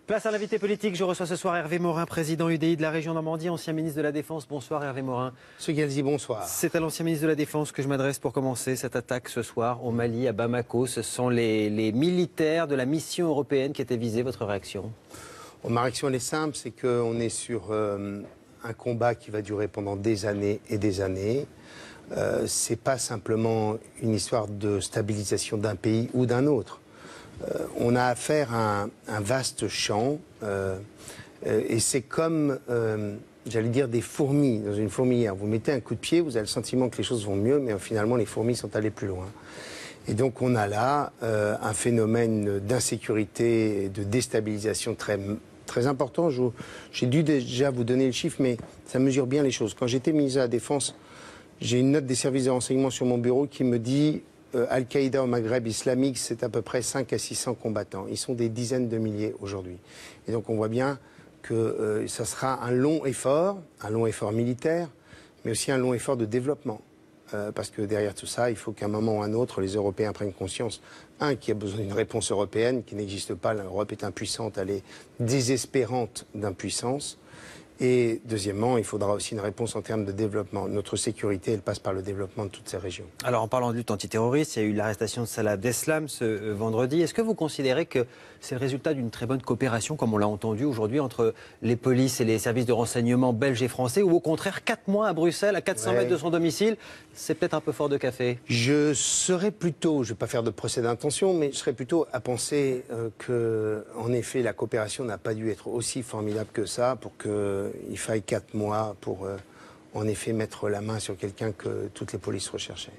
Place à l'invité politique, je reçois ce soir Hervé Morin, président UDI de la région Normandie, ancien ministre de la Défense. Bonsoir Hervé Morin. Monsieur Galzi, bonsoir. C'est à l'ancien ministre de la Défense que je m'adresse pour commencer cette attaque ce soir au Mali, à Bamako. Ce sont les militaires de la mission européenne qui étaient visés. Votre réaction? Ma réaction elle est simple, c'est qu'on est sur un combat qui va durer pendant des années et des années. C'est pas simplement une histoire de stabilisation d'un pays ou d'un autre. On a affaire à un vaste champ et c'est comme, j'allais dire, des fourmis dans une fourmilière. Vous mettez un coup de pied, vous avez le sentiment que les choses vont mieux, mais finalement les fourmis sont allées plus loin. Et donc on a là un phénomène d'insécurité et de déstabilisation très important. J'ai dû déjà vous donner le chiffre, mais ça mesure bien les choses. Quand j'étais ministre de la Défense, j'ai une note des services de renseignement sur mon bureau qui me dit Al-Qaïda au Maghreb islamique, c'est à peu près 5 à 600 combattants. Ils sont des dizaines de milliers aujourd'hui. Et donc on voit bien que ça sera un long effort militaire, mais aussi un long effort de développement. Parce que derrière tout ça, il faut qu'à un moment ou à un autre, les Européens prennent conscience, qu'il y a besoin d'une réponse européenne qui n'existe pas. L'Europe est impuissante, elle est désespérante d'impuissance. Et deuxièmement, il faudra aussi une réponse en termes de développement. Notre sécurité, elle passe par le développement de toutes ces régions. Alors, en parlant de lutte antiterroriste, il y a eu l'arrestation de Salah Abdeslam ce vendredi. Est-ce que vous considérez que c'est le résultat d'une très bonne coopération, comme on l'a entendu aujourd'hui, entre les polices et les services de renseignement belges et français, ou au contraire, 4 mois à Bruxelles, à 400 mètres de son domicile, c'est peut-être un peu fort de café? Je serais plutôt, je ne vais pas faire de procès d'intention, mais je serais plutôt à penser qu'en effet, la coopération n'a pas dû être aussi formidable que ça pour qu'il faille 4 mois pour en effet mettre la main sur quelqu'un que toutes les polices recherchaient.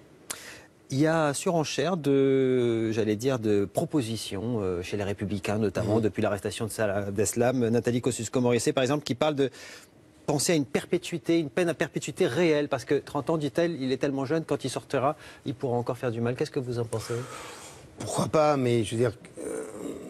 Il y a surenchère de propositions chez les Républicains, notamment depuis l'arrestation de Salah Abdeslam. Nathalie Kosciusko-Morizet, par exemple, qui parle de penser à une perpétuité, une peine à perpétuité réelle, parce que 30 ans, dit-elle, il est tellement jeune, quand il sortira, il pourra encore faire du mal. Qu'est-ce que vous en pensez? Pourquoi pas, mais je veux dire,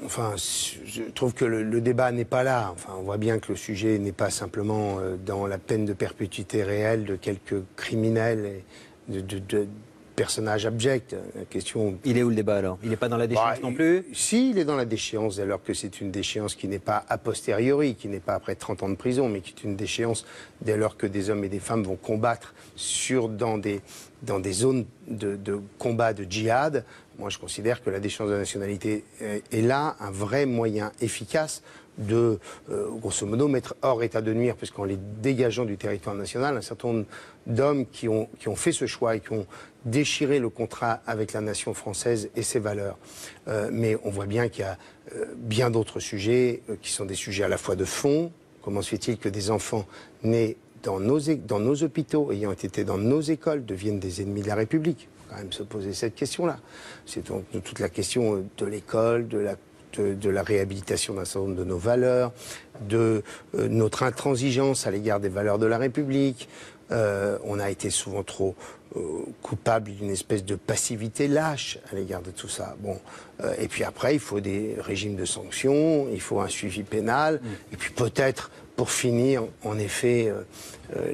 je trouve que le débat n'est pas là. Enfin, on voit bien que le sujet n'est pas simplement dans la peine de perpétuité réelle de quelques criminels et de personnages abjects. La question... Il est où le débat alors? Il n'est pas dans la déchéance non plus? Si, il est dans la déchéance, alors que c'est une déchéance qui n'est pas a posteriori, qui n'est pas après 30 ans de prison, mais qui est une déchéance dès lors que des hommes et des femmes vont combattre dans des zones de combat, de djihad. Moi, je considère que la déchéance de nationalité est là un vrai moyen efficace de, grosso modo, mettre hors état de nuire, puisqu'en les dégageant du territoire national, un certain nombre d'hommes qui ont fait ce choix et qui ont déchiré le contrat avec la nation française et ses valeurs. Mais on voit bien qu'il y a bien d'autres sujets qui sont des sujets à la fois de fond. Comment se fait-il que des enfants nés dans nos hôpitaux, ayant été dans nos écoles, deviennent des ennemis de la République? Il faut quand même se poser cette question-là. C'est donc toute la question de l'école, de la réhabilitation d'un certain nombre de nos valeurs, de notre intransigeance à l'égard des valeurs de la République. On a été souvent trop coupable d'une espèce de passivité lâche à l'égard de tout ça. Bon, et puis après, il faut des régimes de sanctions, il faut un suivi pénal, et puis peut-être, pour finir, en effet,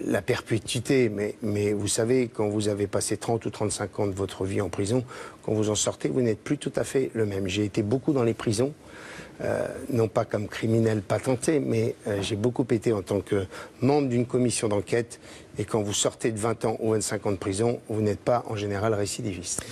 la perpétuité. Mais vous savez, quand vous avez passé 30 ou 35 ans de votre vie en prison, quand vous en sortez, vous n'êtes plus tout à fait le même. J'ai été beaucoup dans les prisons, non pas comme criminel patenté, mais j'ai beaucoup été en tant que membre d'une commission d'enquête. Et quand vous sortez de 20 ans ou 25 ans de prison, vous n'êtes pas en général récidiviste.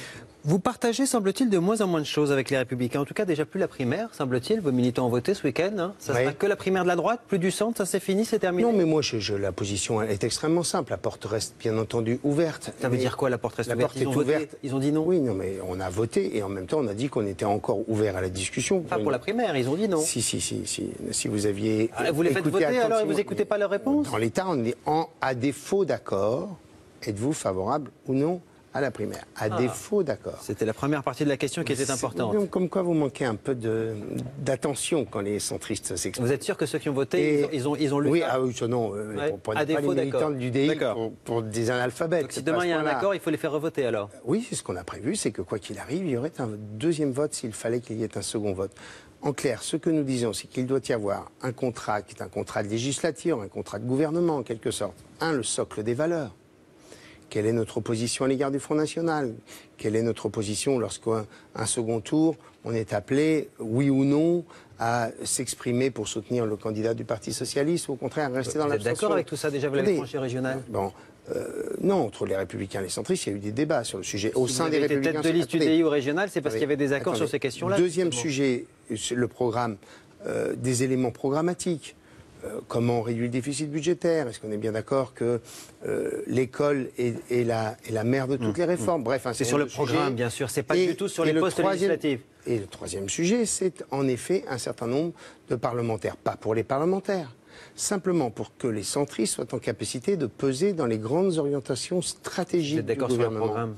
Vous partagez, semble-t-il, de moins en moins de choses avec les Républicains. En tout cas, déjà plus la primaire, semble-t-il. Vos militants ont voté ce week-end. Hein. Ça sera que la primaire de la droite, plus du centre, ça c'est fini, c'est terminé? Non, mais moi, la position est extrêmement simple. La porte reste bien entendu ouverte. Ça veut dire quoi, la porte reste ouverte? Ils ont ouverte. Ils ont dit non? Oui, non, mais on a voté et en même temps, on a dit qu'on était encore ouvert à la discussion. Pas pour la primaire, ils ont dit non. Si vous aviez... vous les faites voter alors et vous n'écoutez pas leur réponse? Dans l'État, on est à défaut d'accord. Êtes-vous favorable ou non à la primaire, à défaut d'accord? C'était la première partie de la question qui était importante. Comme quoi vous manquez un peu d'attention quand les centristes s'expriment. Vous êtes sûr que ceux qui ont voté, ils ont lu? Oui, non, prenez pas les militants du DI pour des analphabètes. Donc si demain il y a un accord, il faut les faire revoter alors? Oui, c'est ce qu'on a prévu, c'est que quoi qu'il arrive, il y aurait un deuxième vote s'il fallait qu'il y ait un second vote. En clair, ce que nous disons, c'est qu'il doit y avoir un contrat qui est un contrat de législature, un contrat de gouvernement en quelque sorte. Le socle des valeurs. Quelle est notre position à l'égard du Front National? Quelle est notre position lorsqu'un second tour, on est appelé, oui ou non, à s'exprimer pour soutenir le candidat du Parti Socialiste ou au contraire rester dans l'abstention. Vous êtes d'accord avec tout ça déjà, vous l'avez franchi régional? Bon, non, entre les Républicains et les centristes, il y a eu des débats sur le sujet. Au sein des Républicains... Tête de liste UDI ou régional, c'est parce qu'il y avait des accords sur ces questions-là. Deuxième sujet, le programme, des éléments programmatiques. Comment on réduit le déficit budgétaire? Est-ce qu'on est bien d'accord que l'école est la mère de toutes les réformes? Bref, c'est sur le programme, bien sûr. C'est pas du tout sur les postes législatifs. Et le troisième sujet, c'est en effet un certain nombre de parlementaires. Pas pour les parlementaires, simplement pour que les centristes soient en capacité de peser dans les grandes orientations stratégiques du gouvernement. Vous êtes d'accord sur le programme?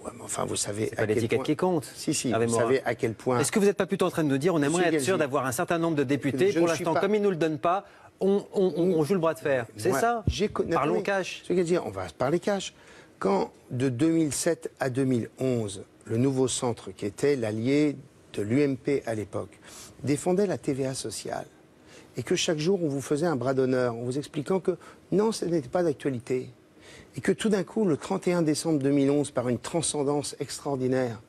Ouais, mais enfin, vous savez c'est pas l'étiquette qui compte. Si, vous savez à quel point... Est-ce que vous n'êtes pas plutôt en train de nous dire on aimerait être sûr d'avoir un certain nombre de députés? Pour l'instant, comme ils ne nous le donnent pas, on joue le bras de fer. C'est ça? Parlons cash. On va parler cash. Quand, de 2007 à 2011, le nouveau centre, qui était l'allié de l'UMP à l'époque, défendait la TVA sociale, et que chaque jour, on vous faisait un bras d'honneur en vous expliquant que non, ce n'était pas d'actualité, et que tout d'un coup, le 31 décembre 2011, par une transcendance extraordinaire,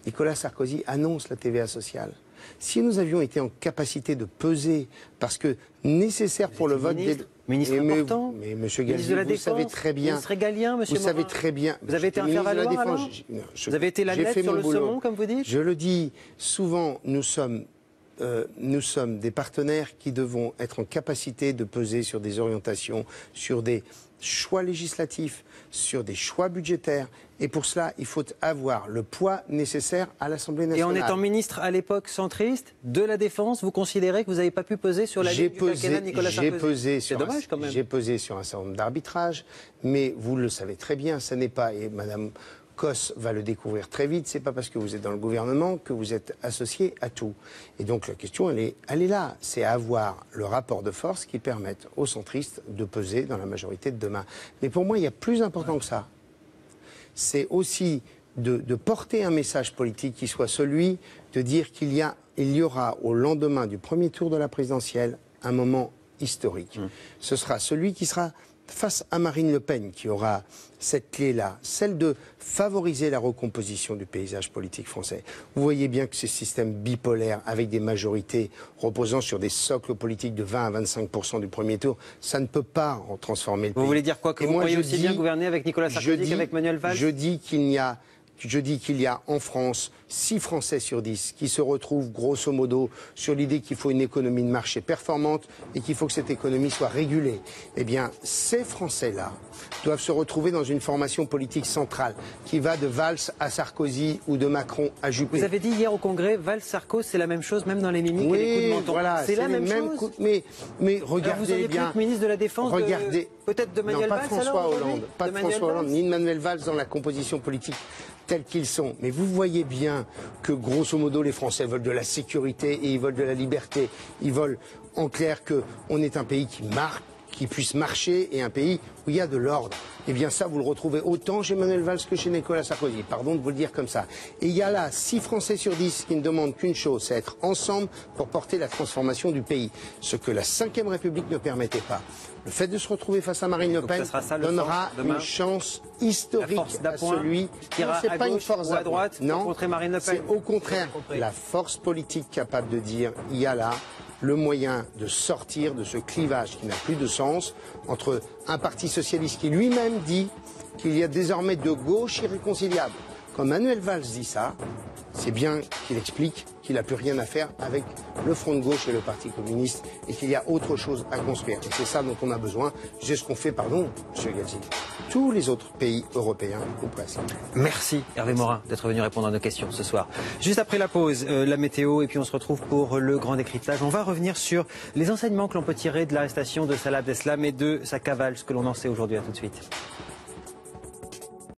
Nicolas Sarkozy annonce la TVA sociale. Si nous avions été en capacité de peser, parce que nécessaire pour le vote des... Ministre important, mais monsieur Gallier, vous savez très bien... Ministre régalien, monsieur Vous savez très bien... Vous avez été un faire-valoir, alors ? Vous avez été la lettre sur le saumon, comme vous dites ? Je le dis, souvent, nous sommes des partenaires qui devons être en capacité de peser sur des orientations, sur des choix législatifs, sur des choix budgétaires. Et pour cela, il faut avoir le poids nécessaire à l'Assemblée nationale. Et en étant ministre à l'époque centriste de la Défense, vous considérez que vous n'avez pas pu peser sur la ligne du quinquennat de Nicolas Sarkozy? C'est dommage quand même. J'ai pesé sur un certain nombre d'arbitrages, mais vous le savez très bien, ça n'est pas... Et Madame Cos va le découvrir très vite, c'est pas parce que vous êtes dans le gouvernement que vous êtes associé à tout. Et donc la question, elle est là. C'est avoir le rapport de force qui permette aux centristes de peser dans la majorité de demain. Mais pour moi, il y a plus important que ça. C'est aussi de porter un message politique qui soit celui de dire qu'il y aura au lendemain du premier tour de la présidentielle un moment historique. Ce sera celui qui sera face à Marine Le Pen, qui aura cette clé-là, celle de favoriser la recomposition du paysage politique français. Vous voyez bien que ce système bipolaire, avec des majorités reposant sur des socles politiques de 20 à 25% du premier tour, ça ne peut pas transformer le pays. Vous voulez dire quoi? Que vous pourriez aussi bien gouverner avec Nicolas Sarkozy qu'avec Manuel Valls? Je dis qu'il y a en France 6 Français sur 10 qui se retrouvent grosso modo sur l'idée qu'il faut une économie de marché performante et qu'il faut que cette économie soit régulée. Eh bien, ces Français-là doivent se retrouver dans une formation politique centrale qui va de Valls à Sarkozy ou de Macron à Juppé. Vous avez dit hier au Congrès, Valls-Sarkozy, c'est la même chose, même dans les mimiques oui, et les coups de menton. Voilà, c'est la même chose. Mais regardez alors vous auriez bien. Pu être ministre de la Défense, peut-être de Manuel Valls, pas de François Hollande, pas de François Hollande, ni de Manuel Valls dans la composition politique tels qu'ils sont. Mais vous voyez bien que, grosso modo, les Français veulent de la sécurité et ils veulent de la liberté. Ils veulent, en clair, qu'on est un pays qui puisse marcher et un pays où il y a de l'ordre. Eh bien ça, vous le retrouvez autant chez Manuel Valls que chez Nicolas Sarkozy. Pardon de vous le dire comme ça. Et il y a là 6 Français sur 10 qui ne demandent qu'une chose, c'est être ensemble pour porter la transformation du pays. Ce que la Ve République ne permettait pas. Le fait de se retrouver face à Marine Le Pen donnera une chance historique à celui qui ira à pas gauche une force ou à droite pour contrer Marine Le Pen. C'est au contraire la force politique capable de dire il y a là le moyen de sortir de ce clivage qui n'a plus de sens entre un parti socialiste qui lui-même dit qu'il y a désormais de gauche irréconciliable. Quand Manuel Valls dit ça, c'est bien qu'il explique qu'il n'a plus rien à faire avec le Front de gauche et le Parti communiste et qu'il y a autre chose à construire. Et c'est ça dont on a besoin. C'est ce qu'on fait, pardon, M. Galzi, tous les autres pays européens ou presque. Merci Hervé Morin d'être venu répondre à nos questions ce soir. Juste après la pause, la météo et puis on se retrouve pour le grand décryptage. On va revenir sur les enseignements que l'on peut tirer de l'arrestation de Salah Abdeslam et de sa cavale, ce que l'on en sait aujourd'hui. À tout de suite.